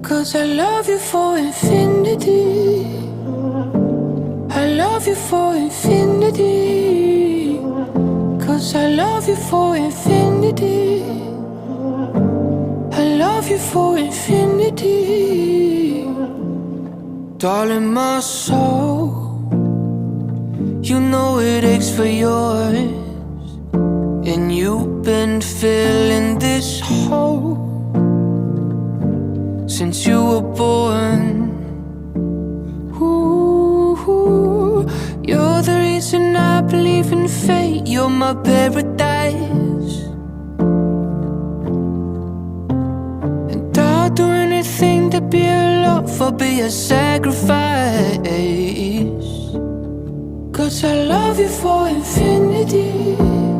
'Cause I love you for infinity. I love you for infinity. 'Cause I love you for infinity. I love you for infinity. Darling, my soul, you know it aches for yours. And you've been filling this hole since you were born. Ooh, you're the reason I believe in fate. You're my paradise, and I'll do anything to be a love or be a sacrifice. 'Cause I love you for infinity.